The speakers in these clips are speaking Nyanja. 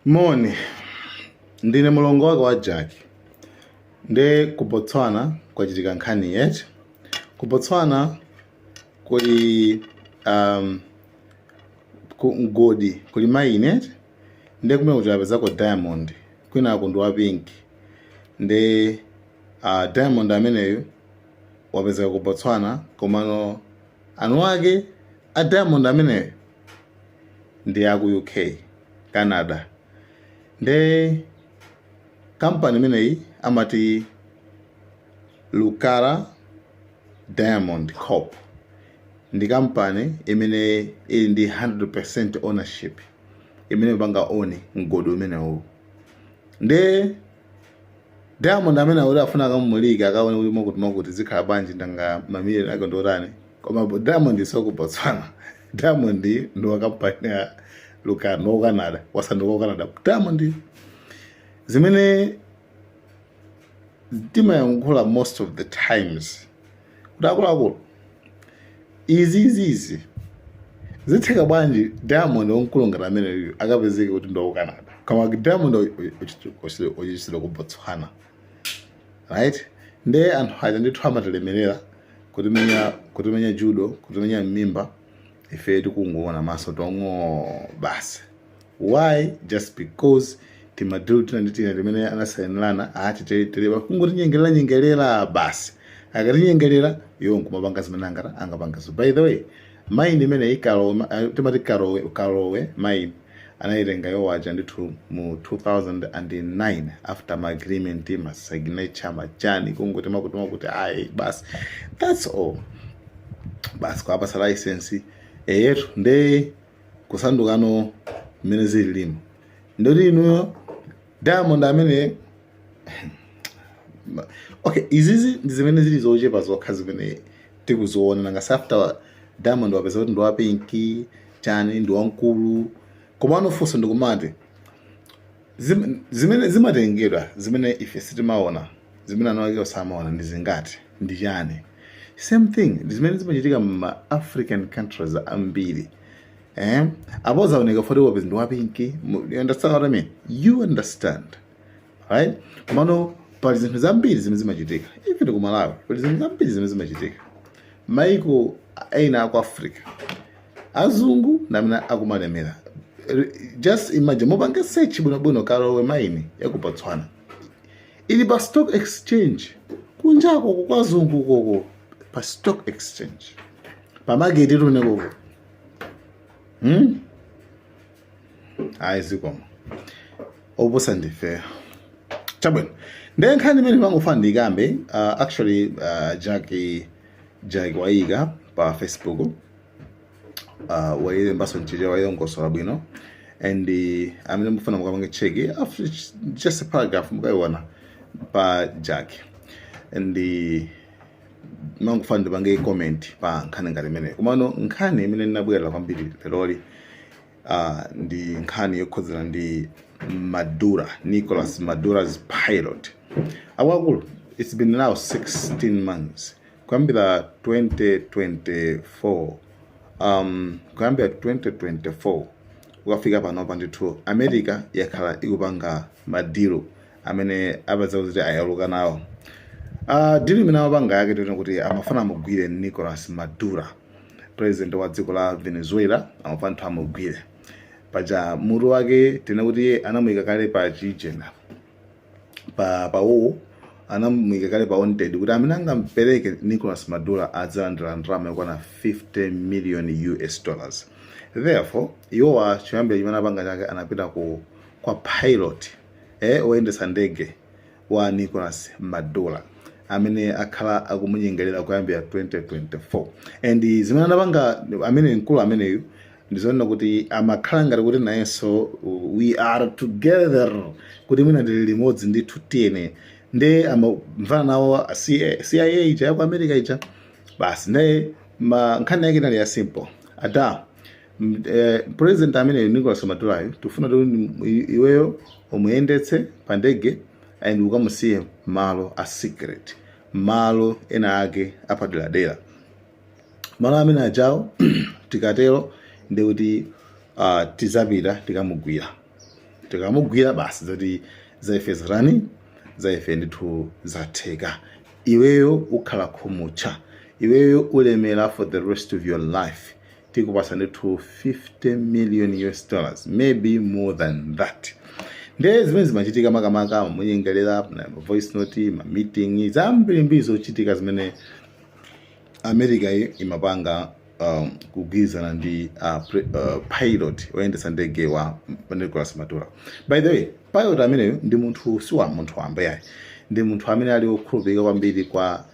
Moni, ndine mulongo wake wa Jack. Nde ku Botswana kwa chitika nkhani yeche. Ku Botswana kuli ku ngodi kuli maine nde kumene kuchapezako diamond kwina akundu wa pink. Nde diamond ameneyo wapezeka ku Botswana komano anu ake a diamond ameneyo ndi aku UK, Canada. Nde kampani imeneyi amati Lucara Diamond Corp. Ndi kampani imene ili ndi 100% ownership imene banga oni ngodi umenewu. Nde Diamond amene uli afuna akamulika akaone kuti makuti zikhala bwanji ndanga mamiliyoni ake ndorani. Koma Diamond soko Botswana. Diamond ndo kampani ya Lucara no Canada, wasanduka Canada. Diamond zimene timayankhula most of the times kudakula izi zitheka bwanji Diamond onkulongera amene akapezeke kuti ndo Canada. Kama Diamond ochisira ku Botswana, right? Nde anthu aja ndithu amatelemerera kutimenya judo, kutimenya mimba, ife tikungoona maso tongo basi. Why? Just because timadulu tinanditina timene anasainilana achiteleba kungotinyengerera basi. Akatinyengerera yonku mabanga zimene angapanga. So by the way, mine imene timati Karowe mine anayirenga yowaja ndithu mu 2009 after my agreement ma signature machani kungotima kuti ayi basi that's all. Basi kwa basa license yetu nde kusandukano mene zilimo. Ndoti inuyo Diamond amene okay, izizi ndizimene zili zochepa zokha zimene tikuziona nanga after Diamond wapeza kuti ndo wapinki chani ndo wankulu. Koma anofunsa ndikumati zimene zimatengedwa zimene ife sitimaona zimene anawake osamaona ndi zingati ndi chani. Same thing zimene zimachitika ma African countries ambiri. Aboza uneka for wapeza ndo wapinki. You understand what I mean? You understand, right? Komano pali zinthu zambiri zimene zimachitika. Ife ndi ku Malawi pali zinthu zambiri zimene zimachitika. Maiko aina aku Africa azungu namina akumalemera. Just imagine mobanga search buno Karowe mine yaku Botswana ili pa stock exchange kunjako kwa zungu koko pa stock exchange pa mageti rune koko aizikoma obusa ndife chabwino. Nde nkhani mene mangofana ndikambe actually Jack waiga pa Facebook waile mbaso nchija wayongosola bwino and amene mufuna mukapange cheki after just a paragraph mukaiona pa Jack and mangofana ndipange comment pa nkhani ngati imene. Komano nkhani imene ndinabwera kwambiri lero ndi nkhani yokhudzana ndi Nicolas Madura's pilot. Awakulu it's been now 16 months kwambira 2024 kwambira 2024 ukafika pano pa ndithu America yakhala ikupanga madilo amene abaza kuti ayaluka nawo. Dilo imene amapanga yake tikuti kuti amafuna amugwire Nicolas Madura, president wa dziko la Venezuela, amafuna anthu amugwire. Paja mutu wake tena kuti anamuyika kale pa chijena pa anamuyika kale pa wanted kuti amene angampereke Nicolas Madura adzalandira ndalama yokwana $50 million. Therefore iwowa choyambira chimene apanga chake anapita kwa pilot oyendesa ndege wa Nicolas Madura amene akhala akumunyengerera kuyambira 2024 and zimene anapanga amene mkulu ameneyu ndizonena kuti amakhala ngati kuti nayenso we are together kuti mwina ndili limodzi ndithu tiyene. Nde amamvana nawo CIA ija yaku America ija basi. Nde nkhani yake inali ya simple president amene Nicolas Madura tufuna kuti iweyo umuyendetse pa ndege and ukamusiye malo a secret, malo ena ake apaderadera. Malo amene ajawo tikatero ndi kuti tizapita tikamugwira. tikamugwira basi zoti zaife zirani zaife ndithu zatheka iweyo ukhala khumucha iweyo ulemera for the rest of your life tikupasa ndithu 50 million US dollars maybe more than that nde zimene zimachitika makamaka munyengerera voice note ma meeting zambiri zochitika zimene America imapanga kugwizana ndi pilot oyendesa ndege wa Nicolas Maduro. By the way, pilot ameneyo ndi munthu siwa munthu wamba yayi ndi munthu amene ali okhulupirika kwambiri kwa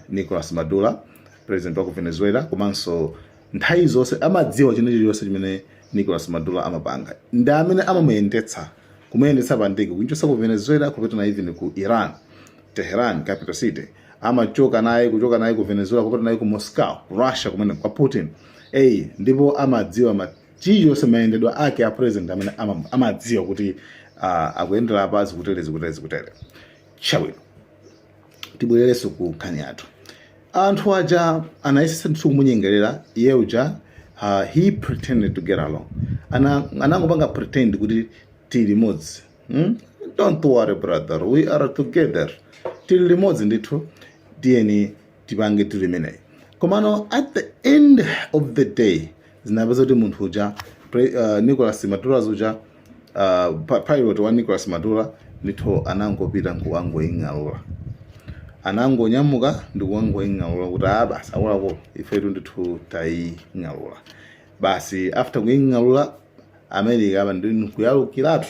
Nicolas Maduro, president wa ku Venezuela, komanso nthawi zonse amadziwa chilichonse chimene Nicolas Maduro amapanga. Ndi amene amamuyendetsa kumuyendetsa pa ndege kuchotsa ku Venezuela kupita na even ku Iran, Tehran capital city. Kuchoka naye ku Venezuela kupita naye ku Moscow, Russia kumene kwa Putin. Ndipo amadziwa chilichonse mayendedwa ake a president amene amadziwa kuti akuyendera pasi kutere. Chabwino. Tibwererenso ku nkhani yathu. Anthu aja anayesesa ndithu kumunyengerera iye uja he pretended to get along. Anangopanga pretend kuti tili limodzi. Don't worry brother, we are together. Tili limodzi ndithu tiyeni tipange tilimene. Komano at the end of the day zinapeza kuti munthu uja Nicolas Maduro uja pilot wa Nicolas Maduro ndithu anangopita nkuwangoing'alula. Anangonyamuka ndi kuwangoing'alula kuti basi awulako ifetu ndithu taying'alula. Basi after kuing'alula America aba ndi kuyalukiratu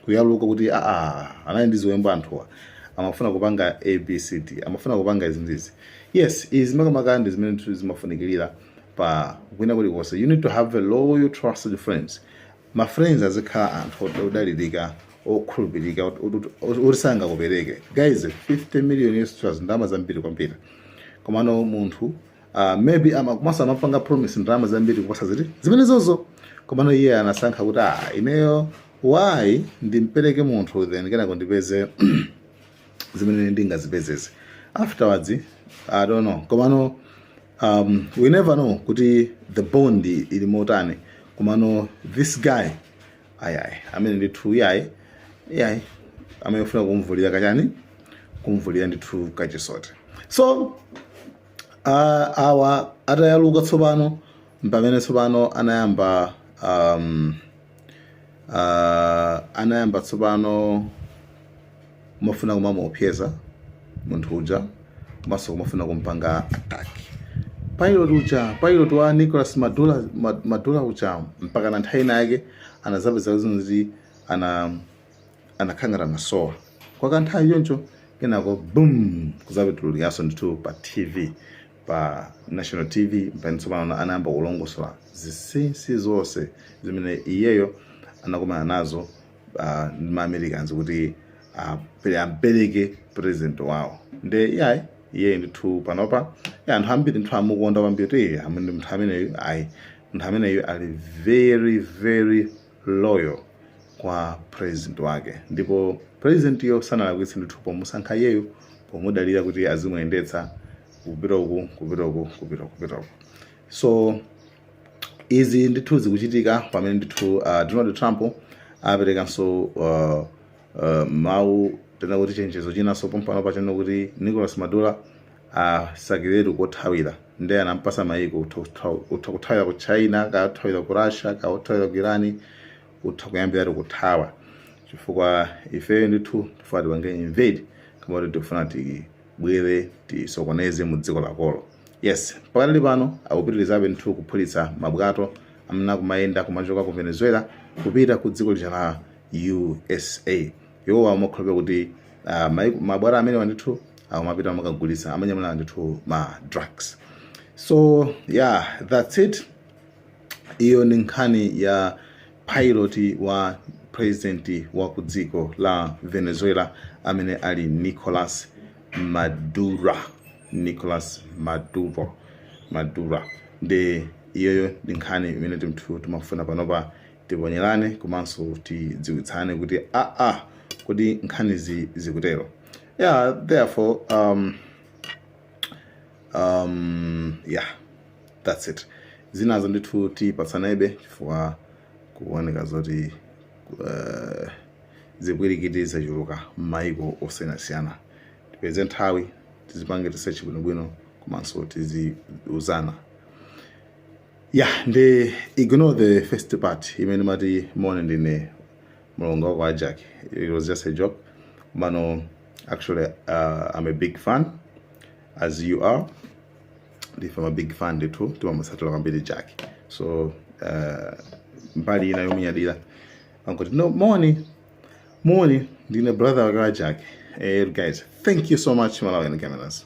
kuyaluka kuti anali ndi ziwembo anthuwa amafuna kupanga ABCD amafuna kupanga izindizi. Yes, makamaka ndi zimene zimafunikirira pa kwina kulikonse. You need to have a loyal trusted friends. My friends azikhala anthu odalirika okhulupirika urisanga kupereke. Guys, 50 million US dollars ndalama zambiri kwambiri. Komano munthu maybe kumasa amapanga promise ndalama zambiri kupasa zimene zozo. Komano iye anasankha kuti ineyo why ndimpereke munthu then kenako ndipeze zimene ndingazipezeze. Afterwards I don't know. Komano we never know kuti the bond ili motani. Komano this guy amene ndithu yayi amefuna kumvulira kachani kumvulira ndithu kachisote. So awa atayaluka tsopano mpamene tsopano anayamba tsopano mafuna kumamuopseza munthu uja maso kumafuna kumpanga attack. Pilot wa Nicolas Maduro uja mpaka na nthawi yake anazapeza zinthu anakhangara masowa kwa kanthawi yoncho kenako boom kuzapitululikanso ndithu pa TV pa national TV mpaka tsopano anayamba kulongosola zisensi zonse zimene iyeyo anakumana nazo ma Americans kuti ampereke president wawo. Nde iye ndithu panopa anthu ambiri ndithu amukonda kwambiri munthu ameneyo ali very very loyal kwa president wake. Ndipo president yo sanalakwitse ndithu pomusankha iyeyo pomudalira kuti azimuyendetsa kupita uku. So izi ndithu zikuchitika pamene ndithu Donald Trump aperekanso mawu tena kuti chenjezo chinaso pompano pachano kuti Nicolas Maduro sakiretu kothawira ndiye anampasa mayiko uthakuthawira ku China kathawira ku Russia kathawira ku Iran uthakuyambira kuthawa chifukwa ife ndithu tifuna tipange invade kama kuti tifuna tibwere tisokoneze mu dziko lakolo. Yes, pakali pano akupitirizabe ndithu kuphulitsa mabwato amene kumayenda kumachoka ku Venezuela kupita ku dziko la USA. Iwo amakhulupirira kuti mabwato amene ndithu amapita makagulitsa amanyamula ndithu ma drugs. So yeah, that's it. Iyo ni nkhani ya pilot wa president wa ku dziko la Venezuela amene ali Nicolas Maduro. Nde iyoyo ndi nkhani imene timafuna panopa tiponyerane komanso tidziwitsane kuti kuti nkhani zikutero. Yeah, therefore yeah, that's it. Zinazo ndithu tipatsanebe chifukwa kuoneka zoti zibwirikiti chuluka m'mayiko osiyanasiyana. Tipeze nthawi tizipange research bwinobwino komanso tiziuzana. Ndi ignore the first part imene mati mone ndine mlongo wako Jack. It was just a joke. Actually, I'm a big fan, as you are. If I'm a big fan, the two, timamusatula kwambiri Jack. So, mbali ina yomi yadila. No, morning, ndine brother wako Jack. Guys, thank you so much, Malawi and Cameras.